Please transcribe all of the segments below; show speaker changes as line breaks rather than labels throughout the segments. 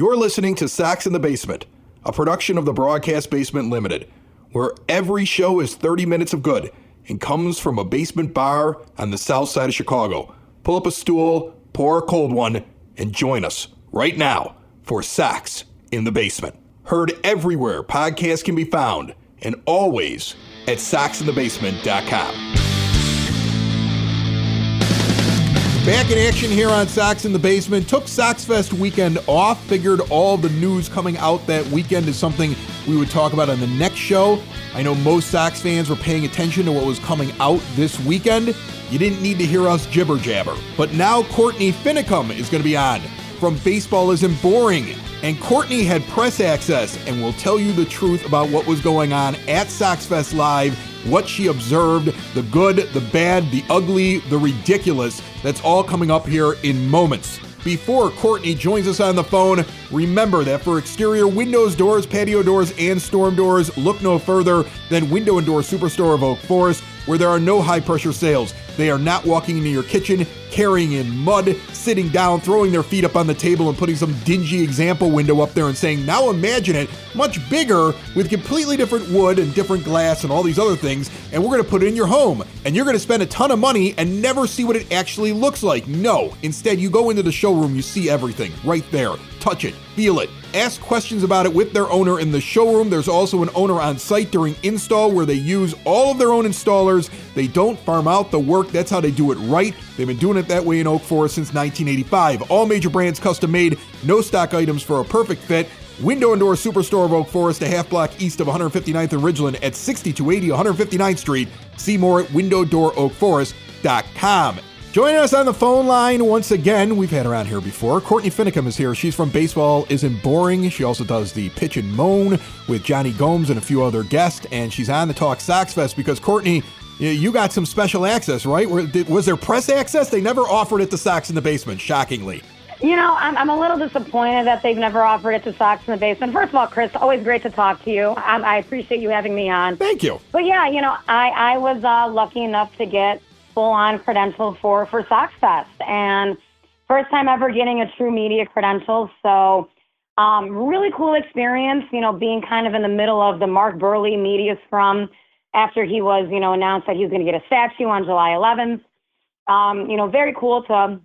You're listening to Sox in the Basement, a production of the Broadcast Basement Limited, where every show is 30 minutes of good and comes from a basement bar on the south side of Chicago. Pull up a stool, pour a cold one, and join us right now for Sox in the Basement. Heard everywhere podcasts can be found, and always at SoxInTheBasement.com. Back in action here on Sox in the Basement. Took SoxFest weekend off. Figured all the news coming out that weekend is something we would talk about on the next show. I know most Sox fans were paying attention to what was coming out this weekend. You didn't need to hear us jibber jabber. But now Courtney Finnicum is going to be on from Baseball Isn't Boring. And Courtney had press access and will tell you the truth about what was going on at SoxFest Live, what she observed, the good, the bad, the ugly, the ridiculous. That's all coming up here in moments. Before Courtney joins us on the phone, remember that for exterior windows, doors, patio doors, and storm doors, look no further than Window and Door Superstore of Oak Forest, where there are no high-pressure sales. They are not walking into your kitchen, carrying in mud, sitting down, throwing their feet up on the table, and putting some dingy example window up there and saying, now imagine it much bigger with completely different wood and different glass and all these other things, and we're going to put it in your home. And you're going to spend a ton of money and never see what it actually looks like. No. Instead, you go into the showroom, you see everything right there. Touch it, feel it, ask questions about it with their owner in the showroom. There's also an owner on site during install where they use all of their own installers. They don't farm out the work. That's how they do it right. They've been doing it that way in Oak Forest since 1985. All major brands custom made, no stock items for a perfect fit. Window and Door Superstore of Oak Forest, a half block east of 159th and Ridgeland at 6280 159th Street. See more at windowdooroakforest.com. Joining us on the phone line once again, we've had her on here before. Courtney Finnicum is here. She's from Baseball Isn't Boring. She also does the Pitch and Moan with Johnny Gomes and a few other guests, and she's on to talk SoxFest because, Courtney, you got some special access, right? Was there press access? They never offered it to Sox in the Basement, shockingly.
You know, I'm a little disappointed that they've never offered it to Sox in the Basement. First of all, Chris, always great to talk to you. I appreciate you having me on.
Thank you.
But yeah, you know, I was lucky enough to get full-on credentials for SoxFest, and first time ever getting a true media credential. So really cool experience, you know, being kind of in the middle of the Mark Burley media scrum after he was, you know, announced that he was going to get a statue on July 11th. You know, very cool to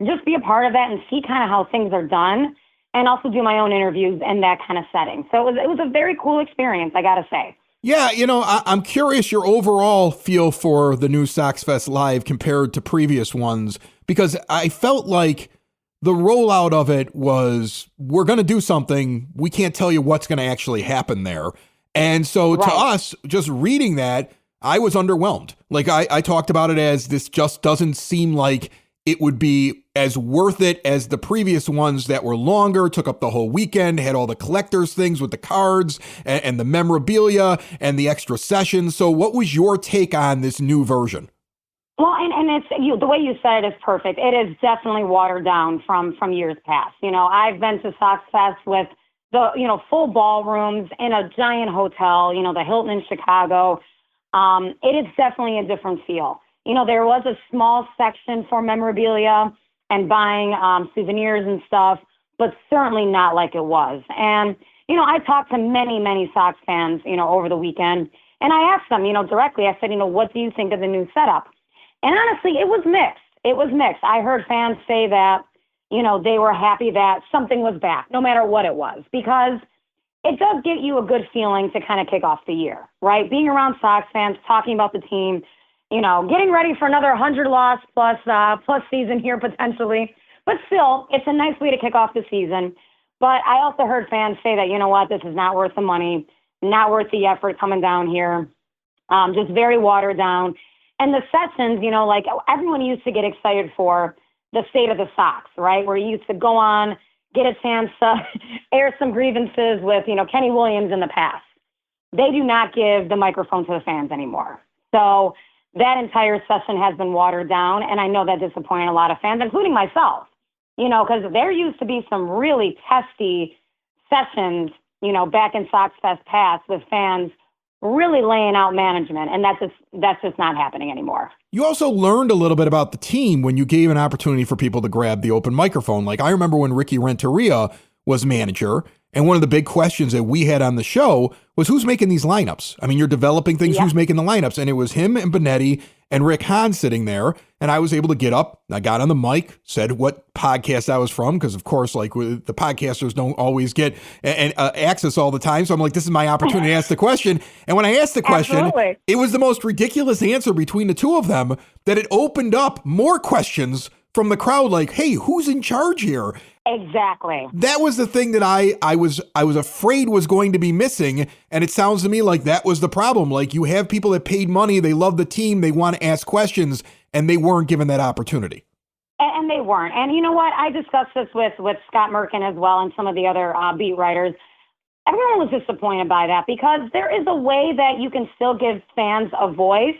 just be a part of that and see kind of how things are done, and also do my own interviews in that kind of setting. So it was a very cool experience, I got to say.
Yeah, you know, I'm curious your overall feel for the new SoxFest Live compared to previous ones, because I felt like the rollout of it was, we're going to do something, we can't tell you what's going to actually happen there. And so to us, just reading that, I was underwhelmed. Like I talked about it as, this just doesn't seem like it would be as worth it as the previous ones that were longer, took up the whole weekend, had all the collectors things with the cards and the memorabilia and the extra sessions. So what was your take on this new version?
Well, and it's the way you said it is perfect. It is definitely watered down from years past. You know, I've been to SoxFest with the, you know, full ballrooms in a giant hotel, you know, the Hilton in Chicago. It is definitely a different feel. You know, there was a small section for memorabilia and buying souvenirs and stuff, but certainly not like it was. And, you know, I talked to many, many Sox fans, you know, over the weekend, and I asked them, you know, directly, I said, you know, what do you think of the new setup? And honestly, it was mixed. It was mixed. I heard fans say that, you know, they were happy that something was back, no matter what it was, because it does give you a good feeling to kind of kick off the year, right? Being around Sox fans, talking about the team, you know, getting ready for another 100-loss plus season here potentially. But still, it's a nice way to kick off the season. But I also heard fans say that, you know what, this is not worth the money, not worth the effort coming down here, just very watered down. And the sessions, you know, like everyone used to get excited for the State of the Sox, right, where you used to go on, get a chance to air some grievances with, you know, Kenny Williams in the past. They do not give the microphone to the fans anymore. So that entire session has been watered down, and I know that disappointed a lot of fans, including myself, you know, because there used to be some really testy sessions, you know, back in SoxFest past with fans really laying out management, and that's just not happening anymore.
You also learned a little bit about the team when you gave an opportunity for people to grab the open microphone. Like, I remember when Ricky Renteria was manager. And one of the big questions that we had on the show was who's making these lineups? I mean, you're developing things, who's making the lineups? And it was him and Benetti and Rick Hahn sitting there. And I was able to get up. I got on the mic, said what podcast I was from, because of course, like the podcasters don't always get access all the time. So I'm like, this is my opportunity to ask the question. And when I asked the question, it was the most ridiculous answer between the two of them that it opened up more questions from the crowd, like, hey, who's in charge here?
Exactly.
That was the thing that I was afraid was going to be missing. And it sounds to me like that was the problem. Like, you have people that paid money, they love the team, they want to ask questions, and they weren't given that opportunity.
And they weren't. And you know what? I discussed this with Scott Merkin as well and some of the other beat writers. Everyone was disappointed by that because there is a way that you can still give fans a voice,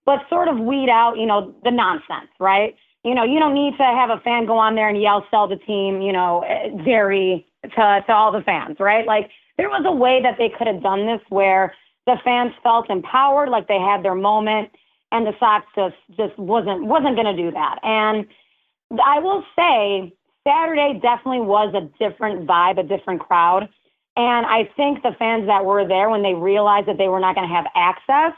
but sort of weed out, the nonsense, right? You don't need to have a fan go on there and yell, sell the team, Jerry, to all the fans, right? Like, there was a way that they could have done this where the fans felt empowered, like they had their moment, and the Sox just wasn't going to do that. And I will say Saturday definitely was a different vibe, a different crowd. And I think the fans that were there, when they realized that they were not going to have access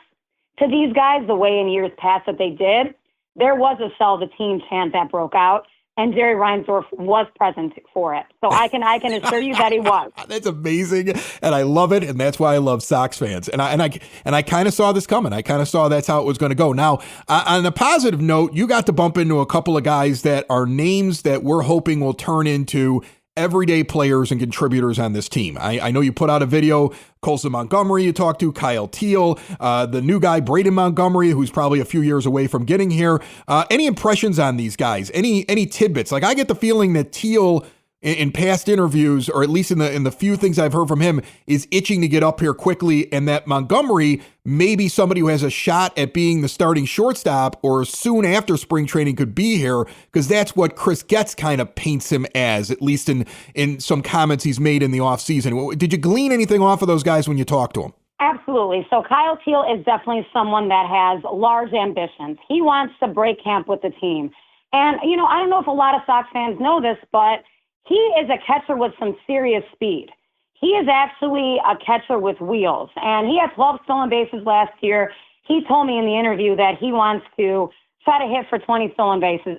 to these guys the way in years past that they did, there was a sell the team chant that broke out, and Jerry Reinsdorf was present for it. So I can assure you that he was.
That's amazing, and I love it, and that's why I love Sox fans. And I kind of saw this coming. I kind of saw that's how it was going to go. Now, on a positive note, you got to bump into a couple of guys that are names that we're hoping will turn into everyday players and contributors on this team. I know you put out a video, Colson Montgomery you talked to, Kyle Teal, the new guy, Braden Montgomery, who's probably a few years away from getting here. Any impressions on these guys? Any tidbits? Like, I get the feeling that Teal, in past interviews, or at least in the few things I've heard from him, is itching to get up here quickly, and that Montgomery may be somebody who has a shot at being the starting shortstop or soon after spring training could be here, because that's what Chris Getz kind of paints him as, at least in some comments he's made in the offseason. Did you glean anything off of those guys when you talked to him?
Absolutely. So Kyle Teal is definitely someone that has large ambitions. He wants to break camp with the team. And, I don't know if a lot of Sox fans know this, but he is a catcher with some serious speed. He is actually a catcher with wheels, and he had 12 stolen bases last year. He told me in the interview that he wants to try to hit for 20 stolen bases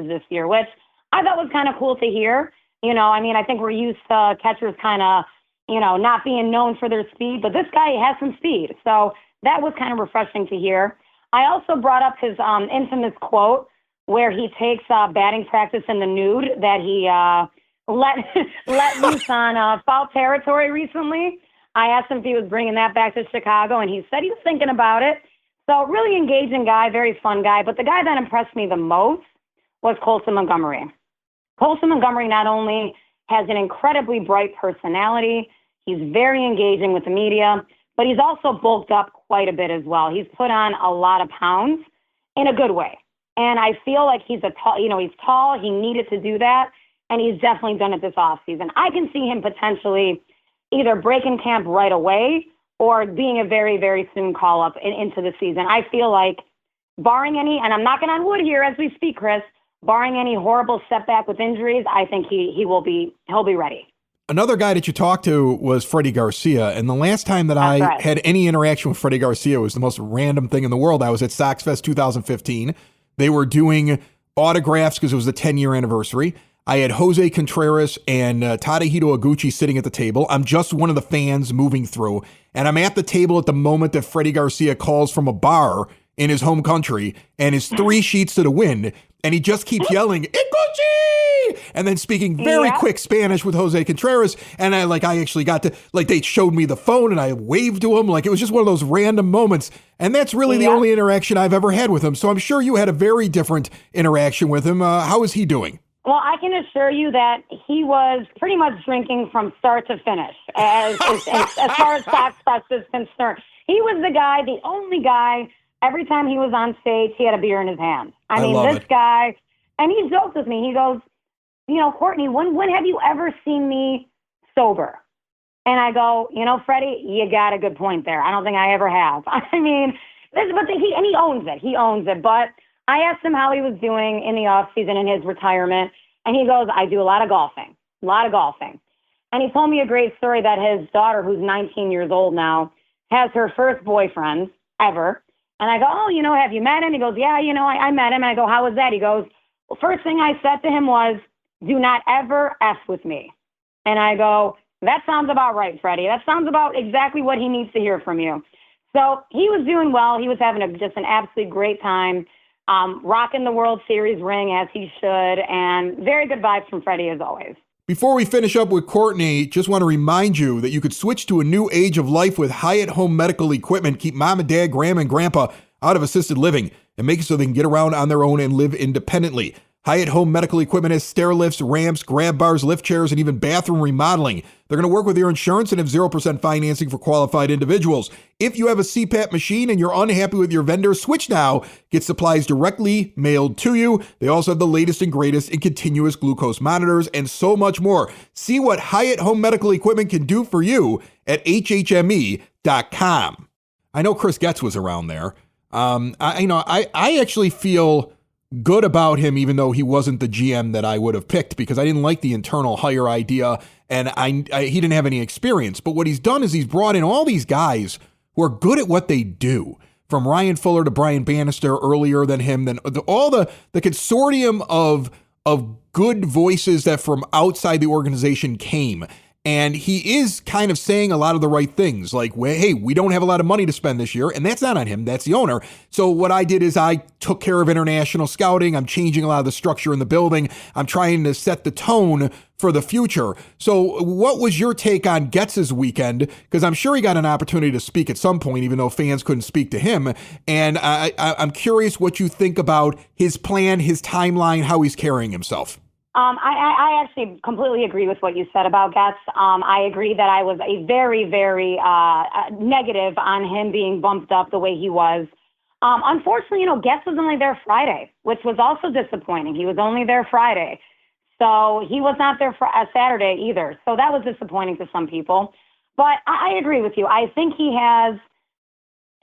this year, which I thought was kind of cool to hear. I think we're used to catchers kind of, not being known for their speed, but this guy has some speed. So that was kind of refreshing to hear. I also brought up his infamous quote where he takes batting practice in the nude that he let loose on foul territory recently. I asked him if he was bringing that back to Chicago, and he said he was thinking about it. So really engaging guy, very fun guy. But the guy that impressed me the most was Colson Montgomery. Colson Montgomery not only has an incredibly bright personality, he's very engaging with the media, but he's also bulked up quite a bit as well. He's put on a lot of pounds in a good way. And I feel like he's tall. He needed to do that, and he's definitely done it this offseason. I can see him potentially either breaking camp right away or being a very, very soon call-up into the season. I feel like, barring any, and I'm knocking on wood here as we speak, Chris, barring any horrible setback with injuries, I think he'll be ready.
Another guy that you talked to was Freddy Garcia, and the last time that I had any interaction with Freddy Garcia was the most random thing in the world. I was at SoxFest 2015. They were doing autographs because it was the 10-year anniversary. I had Jose Contreras and Tadahito Iguchi sitting at the table. I'm just one of the fans moving through, and I'm at the table at the moment that Freddy Garcia calls from a bar in his home country and is 3 sheets to the wind, and he just keeps yelling, Iguchi! And then speaking very quick Spanish with Jose Contreras, and I actually got to, they showed me the phone, and I waved to him. It was just one of those random moments, and that's really the only interaction I've ever had with him. So I'm sure you had a very different interaction with him. How is he doing?
Well, I can assure you that he was pretty much drinking from start to finish as far as SoxFest is concerned. He was the only guy, every time he was on stage, he had a beer in his hand. This guy, and he joked with me. He goes, Courtney, when have you ever seen me sober? And I go, Freddie, you got a good point there. I don't think I ever have. He owns it. He owns it. But I asked him how he was doing in the off season in his retirement, and he goes, I do a lot of golfing. a lot of golfing. And he told me a great story that his daughter, who's 19 years old now, has her first boyfriend ever. And I go, oh, have you met him? He goes, yeah, I met him. And I go, how was that? He goes, well, first thing I said to him was, do not ever F with me. And I go, that sounds about right, Freddie. That sounds about exactly what he needs to hear from you. So he was doing well. He was having just an absolutely great time, rocking the World Series ring as he should. And very good vibes from Freddie as always.
Before we finish up with Courtney, just want to remind you that you could switch to a new age of life with Hyatt Home Medical Equipment. Keep mom and dad, grandma and grandpa out of assisted living and make it so they can get around on their own and live independently. Hyatt Home Medical Equipment has stair lifts, ramps, grab bars, lift chairs, and even bathroom remodeling. They're going to work with your insurance and have 0% financing for qualified individuals. If you have a CPAP machine and you're unhappy with your vendor, switch now. Get supplies directly mailed to you. They also have the latest and greatest in continuous glucose monitors and so much more. See what Hyatt Home Medical Equipment can do for you at hhme.com. I know Chris Getz was around there. I actually feel good about him, even though he wasn't the GM that I would have picked, because I didn't like the internal hire idea, and he didn't have any experience. But what he's done is he's brought in all these guys who are good at what they do, from Ryan Fuller to Brian Bannister earlier than him, then all the consortium of good voices that from outside the organization came. And he is kind of saying a lot of the right things, like, well, hey, we don't have a lot of money to spend this year, and that's not on him, that's the owner. So what I did is I took care of international scouting. I'm changing a lot of the structure in the building. I'm trying to set the tone for the future. So what was your take on Getz's weekend? Because I'm sure he got an opportunity to speak at some point, even though fans couldn't speak to him. And I'm curious what you think about his plan, his timeline, how he's carrying himself.
I actually completely agree with what you said about Getz. I agree that I was a very, very negative on him being bumped up the way he was. Unfortunately, Getz was only there Friday, which was also disappointing. He was only there Friday. So he was not there for Saturday either. So that was disappointing to some people. But I agree with you. I think he has,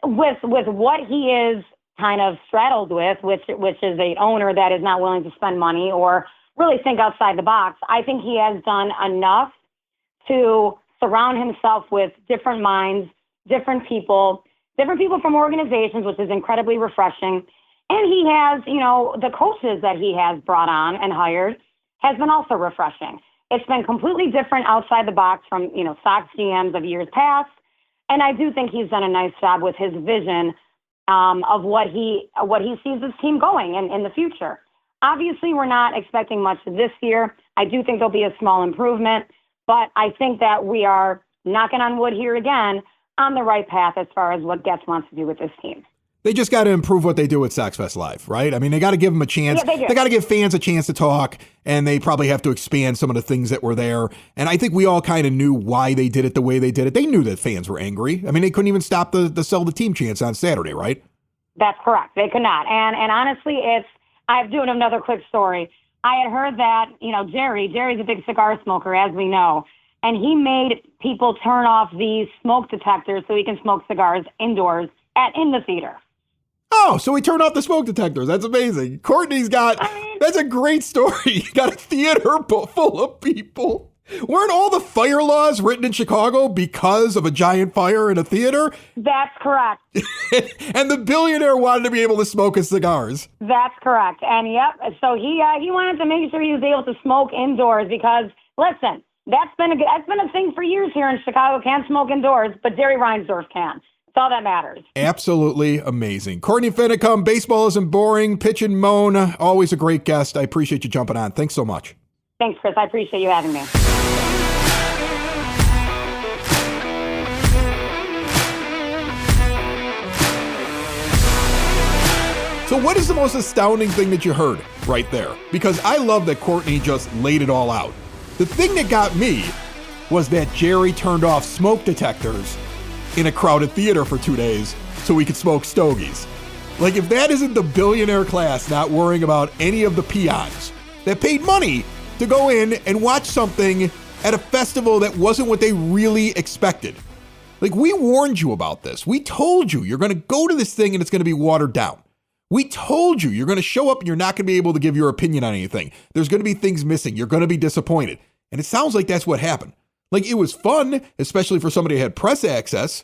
with what he is kind of straddled with, which is an owner that is not willing to spend money or really think outside the box. I think he has done enough to surround himself with different minds, different people from organizations, which is incredibly refreshing. And he has, the coaches that he has brought on and hired has been also refreshing. It's been completely different outside the box from, Sox GMs of years past. And I do think he's done a nice job with his vision of what he sees his team going in the future. Obviously, we're not expecting much this year. I do think there'll be a small improvement, but I think that we are, knocking on wood here again, on the right path as far as what Getz wants to do with this team.
They just got to improve what they do at SoxFest Live, right? I mean, they got to give them a chance.
Yeah,
they got to give fans a chance to talk, and they probably have to expand some of the things that were there. And I think we all kind of knew why they did it the way they did it. They knew that fans were angry. I mean, they couldn't even stop the sell the team chants on Saturday, right?
That's correct. They could not. And honestly, I'm doing another quick story. I had heard that, Jerry's a big cigar smoker, as we know, and he made people turn off these smoke detectors so he can smoke cigars indoors in the theater.
Oh, so he turned off the smoke detectors. That's amazing. Courtney's that's a great story. You got a theater full of people. Weren't all the fire laws written in Chicago because of a giant fire in a theater?
That's correct.
And the billionaire wanted to be able to smoke his cigars.
That's correct. And yep, so he wanted to make sure he was able to smoke indoors because, listen, that's been a thing for years here in Chicago. Can't smoke indoors, but Jerry Reinsdorf can. That's all that matters. Absolutely amazing. Courtney Finnicum, baseball isn't boring, pitch and moan. Always a great guest. I appreciate you jumping on. Thanks so much. Thanks, Chris. I appreciate you having me. So what is the most astounding thing that you heard right there? Because I love that Courtney just laid it all out. The thing that got me was that Jerry turned off smoke detectors in a crowded theater for 2 days so we could smoke stogies. Like, if that isn't the billionaire class not worrying about any of the peons that paid money to go in and watch something at a festival that wasn't what they really expected. Like, we warned you about this. We told you you're going to go to this thing and it's going to be watered down. We told you you're going to show up and you're not going to be able to give your opinion on anything. There's going to be things missing. You're going to be disappointed.
And it sounds like that's what happened. Like, it was fun, especially for somebody who had press access.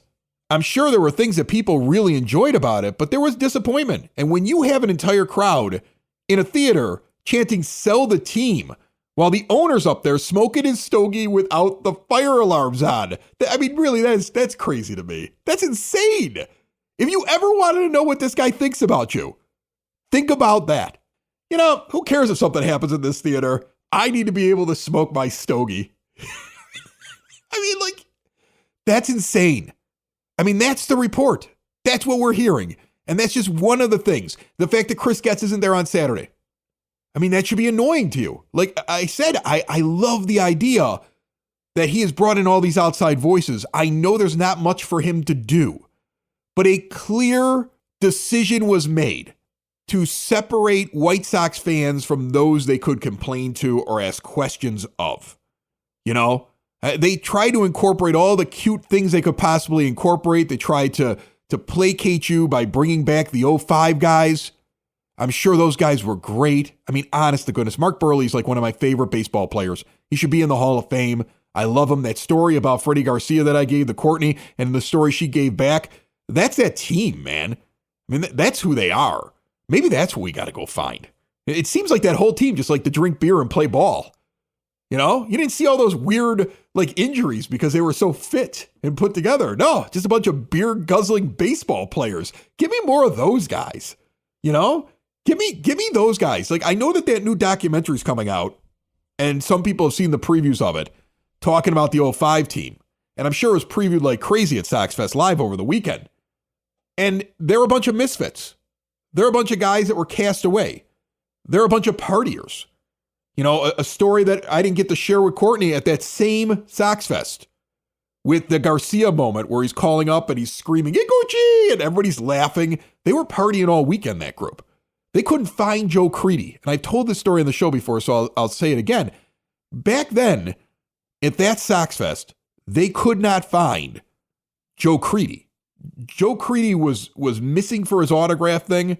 I'm sure there were things that people really enjoyed about it, but there was disappointment. And when you have an entire crowd in a theater chanting "sell the team," while the owner's up there smoking his stogie without the fire alarms on, I mean, really, that's crazy to me. That's insane. If you ever wanted to know what this guy thinks about you, think about that. You know, who cares if something happens in this theater? I need to be able to smoke my stogie. I mean, like, that's insane. I mean, that's the report. That's what we're hearing. And that's just one of the things. The fact that Chris Getz isn't there on Saturday. I mean, that should be annoying to you. Like I said, I love the idea that he has brought in all these outside voices. I know there's not much for him to do, but a clear decision was made to separate White Sox fans from those they could complain to or ask questions of. You know, they tried to incorporate all the cute things they could possibly incorporate. They tried to placate you by bringing back the '05 guys. I'm sure those guys were great. I mean, honest to goodness, Mark Burley's like one of my favorite baseball players. He should be in the Hall of Fame. I love him. That story about Freddy Garcia that I gave, the Courtney, and the story she gave back, that's that team, man. I mean, that's who they are. Maybe that's what we got to go find. It seems like that whole team just like to drink beer and play ball. You know, you didn't see all those weird like injuries because they were so fit and put together. No, just a bunch of beer guzzling baseball players. Give me more of those guys. You know, give me those guys. Like, I know that new documentary is coming out, and some people have seen the previews of it, talking about the '05 team. And I'm sure it was previewed like crazy at SoxFest Live over the weekend. And they're a bunch of misfits. They're a bunch of guys that were cast away. They're a bunch of partiers. You know, a story that I didn't get to share with Courtney at that same SoxFest with the Garcia moment where he's calling up and he's screaming, "Iguchi!" and everybody's laughing. They were partying all weekend, that group. They couldn't find Joe Creedy. And I've told this story on the show before, so I'll say it again. Back then, at that SoxFest, they could not find Joe Creedy. Joe Creedy was missing for his autograph thing,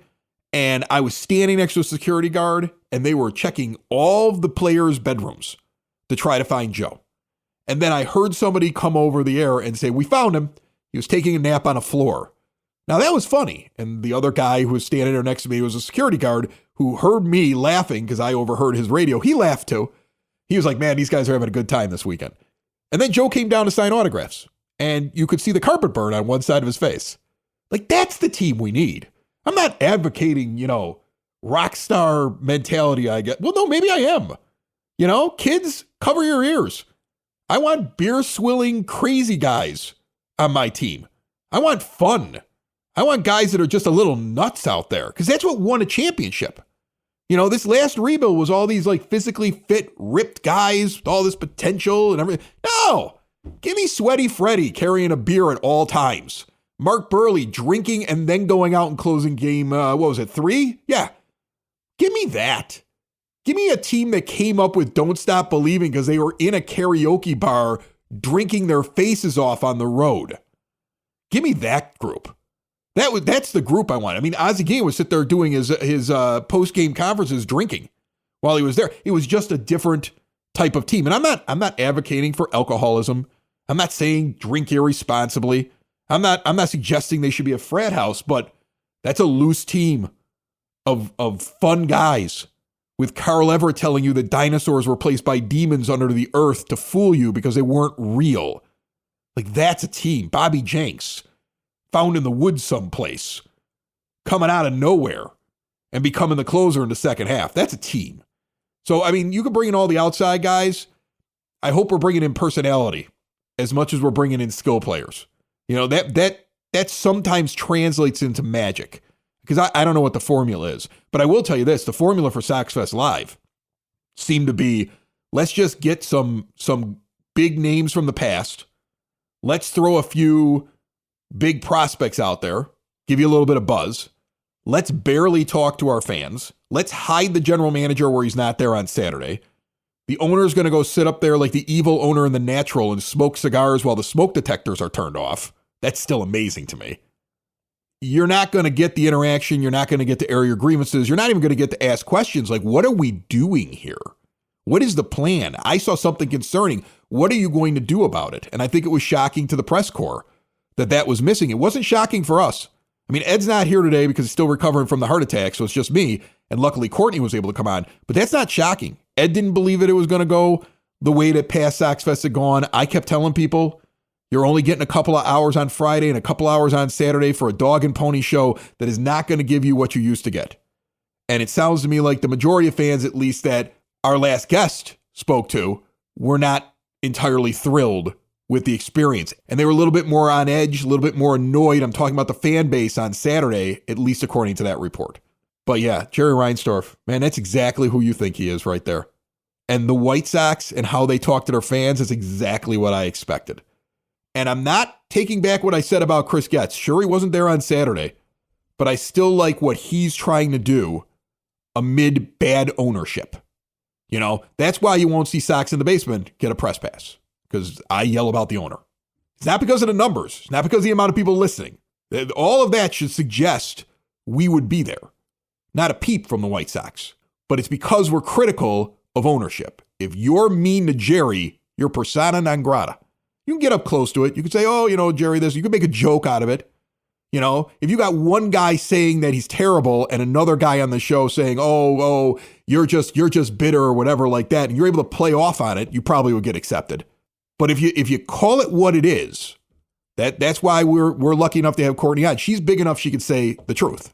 and I was standing next to a security guard, and they were checking all of the players' bedrooms to try to find Joe. And then I heard somebody come over the air and say, "We found him. He was taking a nap on a floor." Now, that was funny. And the other guy who was standing there next to me was a security guard who heard me laughing because I overheard his radio. He laughed too. He was like, "Man, these guys are having a good time this weekend." And then Joe came down to sign autographs, and you could see the carpet burn on one side of his face. Like, that's the team we need. I'm not advocating, you know, rock star mentality, I get. Well, no, maybe I am. You know, kids, cover your ears. I want beer swilling crazy guys on my team. I want fun. I want guys that are just a little nuts out there, because that's what won a championship. You know, this last rebuild was all these like physically fit, ripped guys with all this potential and everything. No, give me Sweaty Freddy carrying a beer at all times. Mark Burley drinking and then going out and closing game, 3? Yeah. Give me that. Give me a team that came up with Don't Stop Believing because they were in a karaoke bar drinking their faces off on the road. Give me that group. That's the group I want. I mean, Ozzie Guillen would sit there doing his post-game conferences drinking while he was there. It was just a different type of team. And I'm not advocating for alcoholism. I'm not saying drink irresponsibly. I'm not suggesting they should be a frat house, but that's a loose team of fun guys with Carl Everett telling you that dinosaurs were placed by demons under the earth to fool you because they weren't real. Like, that's a team. Bobby Jenks, found in the woods someplace, coming out of nowhere and becoming the closer in the second half. That's a team. So, I mean, you can bring in all the outside guys. I hope we're bringing in personality as much as we're bringing in skill players. You know, that sometimes translates into magic, because I don't know what the formula is. But I will tell you this, the formula for SoxFest Live seemed to be, let's just get some big names from the past. Let's throw a few big prospects out there, give you a little bit of buzz. Let's barely talk to our fans. Let's hide the general manager where he's not there on Saturday. The owner's going to go sit up there like the evil owner in The Natural and smoke cigars while the smoke detectors are turned off. That's still amazing to me. You're not going to get the interaction. You're not going to get to air your grievances. You're not even going to get to ask questions like, what are we doing here? What is the plan? I saw something concerning. What are you going to do about it? And I think it was shocking to the press corps that was missing. It wasn't shocking for us. I mean, Ed's not here today because he's still recovering from the heart attack, so it's just me. And luckily, Courtney was able to come on. But that's not shocking. Ed didn't believe it was going to go the way that past SoxFest had gone. I kept telling people, you're only getting a couple of hours on Friday and a couple hours on Saturday for a dog and pony show that is not going to give you what you used to get. And it sounds to me like the majority of fans, at least that our last guest spoke to, were not entirely thrilled with the experience. And they were a little bit more on edge, a little bit more annoyed. I'm talking about the fan base on Saturday, at least according to that report. But yeah, Jerry Reinsdorf, man, that's exactly who you think he is right there. And the White Sox and how they talk to their fans is exactly what I expected. And I'm not taking back what I said about Chris Getz. Sure, he wasn't there on Saturday, but I still like what he's trying to do amid bad ownership. You know, that's why you won't see Sox in the Basement get a press pass, because I yell about the owner. It's not because of the numbers. It's not because of the amount of people listening. All of that should suggest we would be there. Not a peep from the White Sox. But it's because we're critical of ownership. If you're mean to Jerry, you're persona non grata. You can get up close to it. You can say, oh, you know, Jerry, this. You can make a joke out of it. You know, if you got one guy saying that he's terrible and another guy on the show saying, oh, you're just bitter or whatever like that, and you're able to play off on it, you probably would get accepted. But if you call it what it is, that's why we're lucky enough to have Courtney on. She's big enough she could say the truth.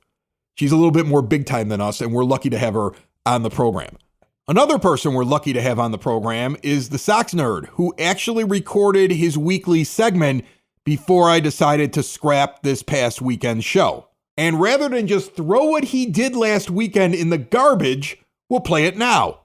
She's a little bit more big time than us, and we're lucky to have her on the program. Another person we're lucky to have on the program is the SoxNerd, who actually recorded his weekly segment before I decided to scrap this past weekend's show. And rather than just throw what he did last weekend in the garbage, we'll play it now.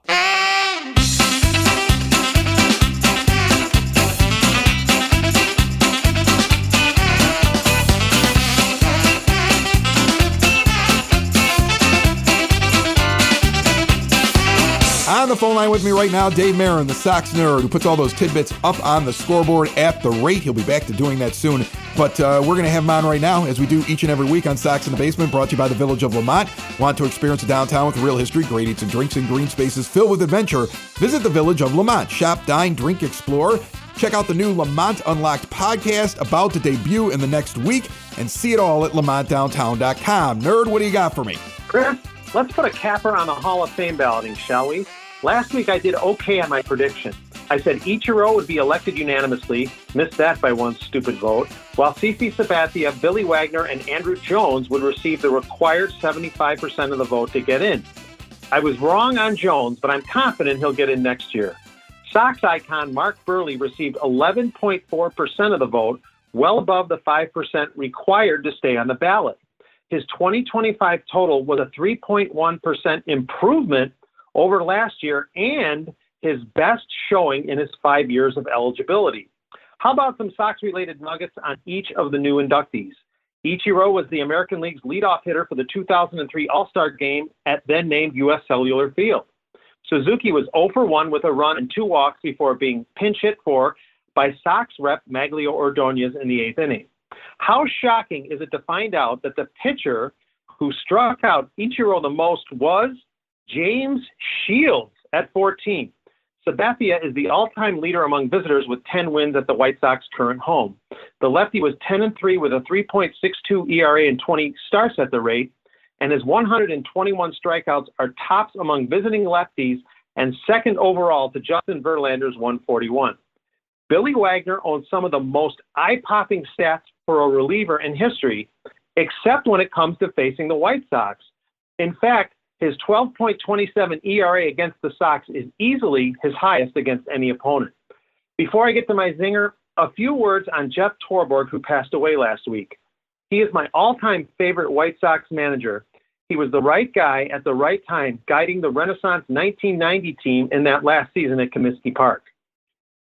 On the phone line with me right now, Dave Marin, the Sox nerd, who puts all those tidbits up on the scoreboard at the rate. He'll be back to doing that soon. But we're going to have him on right now, as we do each and every week on Sox in the Basement, brought to you by the Village of Lamont. Want to experience a downtown with real history, great eats and drinks, and green spaces filled with adventure? Visit the Village of Lamont. Shop, dine, drink, explore. Check out the new Lamont Unlocked podcast about to debut in the next week, and see it all at lamontdowntown.com. Nerd, what do you got for me?
Chris, let's put a capper on the Hall of Fame balloting, shall we? Last week I did okay on my prediction. I said Ichiro would be elected unanimously, missed that by one stupid vote, while CC Sabathia, Billy Wagner, and Andrew Jones would receive the required 75% of the vote to get in. I was wrong on Jones, but I'm confident he'll get in next year. Sox icon Mark Burley received 11.4% of the vote, well above the 5% required to stay on the ballot. His 2025 total was a 3.1% improvement over last year and his best showing in his 5 years of eligibility. How about some Sox-related nuggets on each of the new inductees? Ichiro was the American League's leadoff hitter for the 2003 All-Star Game at then-named U.S. Cellular Field. Suzuki was 0 for 1 with a run and 2 walks before being pinch hit for by Sox rep Maglio Ordonez in the 8th inning. How shocking is it to find out that the pitcher who struck out Ichiro the most was James Shields at 14. Sabathia is the all-time leader among visitors with 10 wins at the White Sox current home. The lefty was 10-3 with a 3.62 ERA and 20 starts at the rate, and his 121 strikeouts are tops among visiting lefties and second overall to Justin Verlander's 141. Billy Wagner owns some of the most eye-popping stats for a reliever in history, except when it comes to facing the White Sox. In fact, his 12.27 ERA against the Sox is easily his highest against any opponent. Before I get to my zinger, a few words on Jeff Torborg, who passed away last week. He is my all-time favorite White Sox manager. He was the right guy at the right time, guiding the Renaissance 1990 team in that last season at Comiskey Park.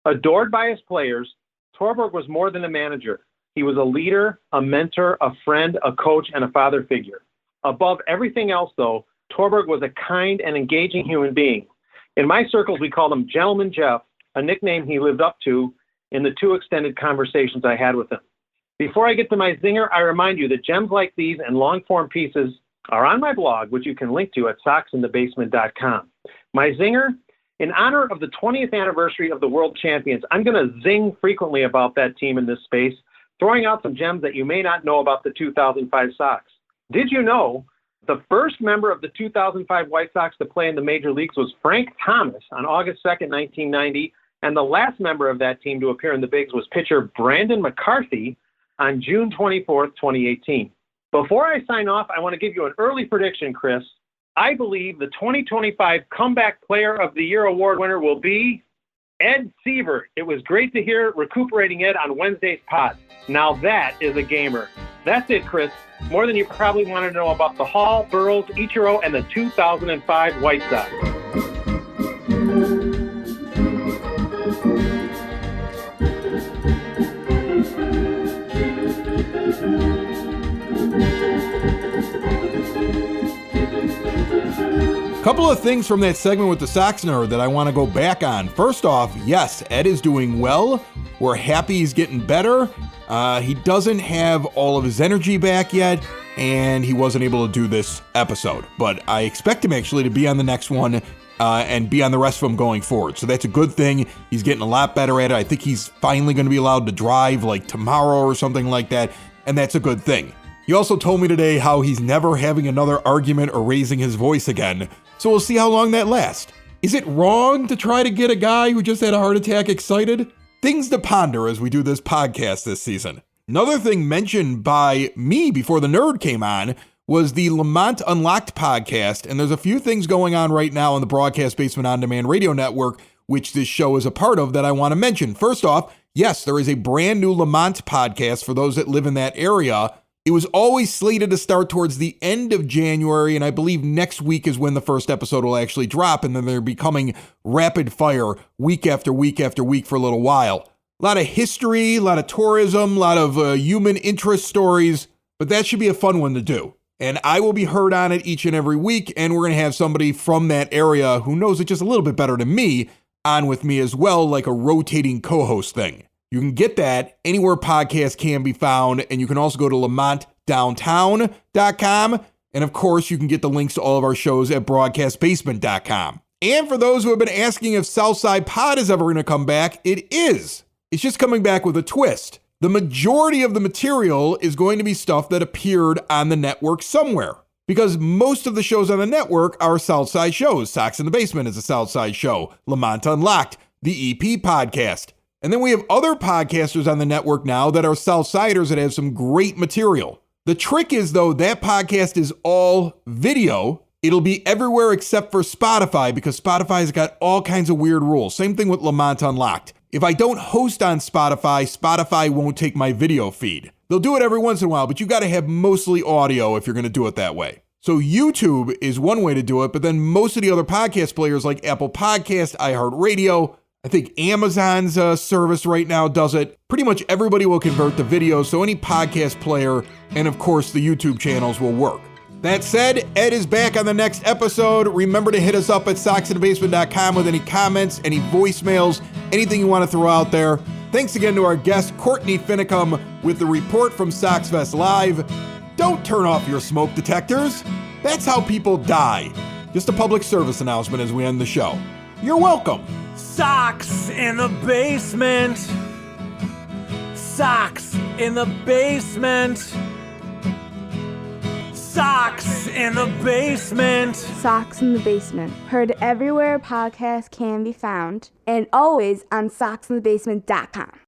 Adored by his players, Torborg was more than a manager. He was a leader, a mentor, a friend, a coach, and a father figure. Above everything else, though, Torborg was a kind and engaging human being. In my circles, we called him Gentleman Jeff, a nickname he lived up to in the 2 extended conversations I had with him. Before I get to my zinger, I remind you that gems like these and long-form pieces are on my blog, which you can link to at soxinthebasement.com. My zinger, In honor of the 20th anniversary of the world champions, I'm going to zing frequently about that team in this space, throwing out some gems that you may not know about the 2005 Sox. Did you know the first member of the 2005 White Sox to play in the major leagues was Frank Thomas on August 2nd, 1990, and the last member of that team to appear in the bigs was pitcher Brandon McCarthy on June 24th, 2018. Before I sign off, I want to give you an early prediction, Chris. I believe the 2025 Comeback Player of the Year award winner will be Ed Sievert. It was great to hear Recuperating Ed on Wednesday's pod. Now that is a gamer. That's it, Chris. More than you probably want to know about the Hall, Burroughs, Ichiro, and the 2005 White Sox.
Couple of things from that segment with the SoxNerd that I want to go back on. First off, yes, Ed is doing well. We're happy he's getting better. He doesn't have all of his energy back yet, and he wasn't able to do this episode. But I expect him actually to be on the next one and be on the rest of them going forward. So that's a good thing. He's getting a lot better at it. I think he's finally going to be allowed to drive like tomorrow or something like that, and that's a good thing. He also told me today how he's never having another argument or raising his voice again. So we'll see how long that lasts. Is it wrong to try to get a guy who just had a heart attack excited? Things to ponder as we do this podcast this season. Another thing mentioned by me before the nerd came on was the Lamont Unlocked podcast, and there's a few things going on right now on the Broadcast Basement On Demand Radio Network, which this show is a part of, that I want to mention. First off, yes, there is a brand new Lamont podcast for those that live in that area. It was always slated to start towards the end of January, and I believe next week is when the first episode will actually drop, and then they're becoming rapid fire week after week after week for a little while. A lot of history, a lot of tourism, a lot of human interest stories, but that should be a fun one to do. And I will be heard on it each and every week, and we're going to have somebody from that area who knows it just a little bit better than me on with me as well, like a rotating co-host thing. You can get that anywhere podcasts can be found, and you can also go to lamontdowntown.com, and of course, you can get the links to all of our shows at broadcastbasement.com. And for those who have been asking if Southside Pod is ever going to come back, it is. It's just coming back with a twist. The majority of the material is going to be stuff that appeared on the network somewhere, because most of the shows on the network are Southside shows. Sox in the Basement is a Southside show. Lamont Unlocked, the EP podcast. And then we have other podcasters on the network now that are Southsiders that have some great material. The trick is, though, that podcast is all video. It'll be everywhere except for Spotify, because Spotify's got all kinds of weird rules. Same thing with Lamont Unlocked. If I don't host on Spotify, Spotify won't take my video feed. They'll do it every once in a while, but you got to have mostly audio if you're going to do it that way. So YouTube is one way to do it, but then most of the other podcast players like Apple Podcast, iHeartRadio, I think Amazon's service right now does it. Pretty much everybody will convert to video, so any podcast player and, of course, the YouTube channels will work. That said, Ed is back on the next episode. Remember to hit us up at soxinthebasement.com with any comments, any voicemails, anything you want to throw out there. Thanks again to our guest, Courtney Finnicum, with the report from SoxFest Live. Don't turn off your smoke detectors. That's how people die. Just a public service announcement as we end the show. You're welcome.
Sox in the basement. Sox in the basement. Sox in the basement.
Sox in the Basement. Heard everywhere podcasts can be found, and always on soxinthebasement.com.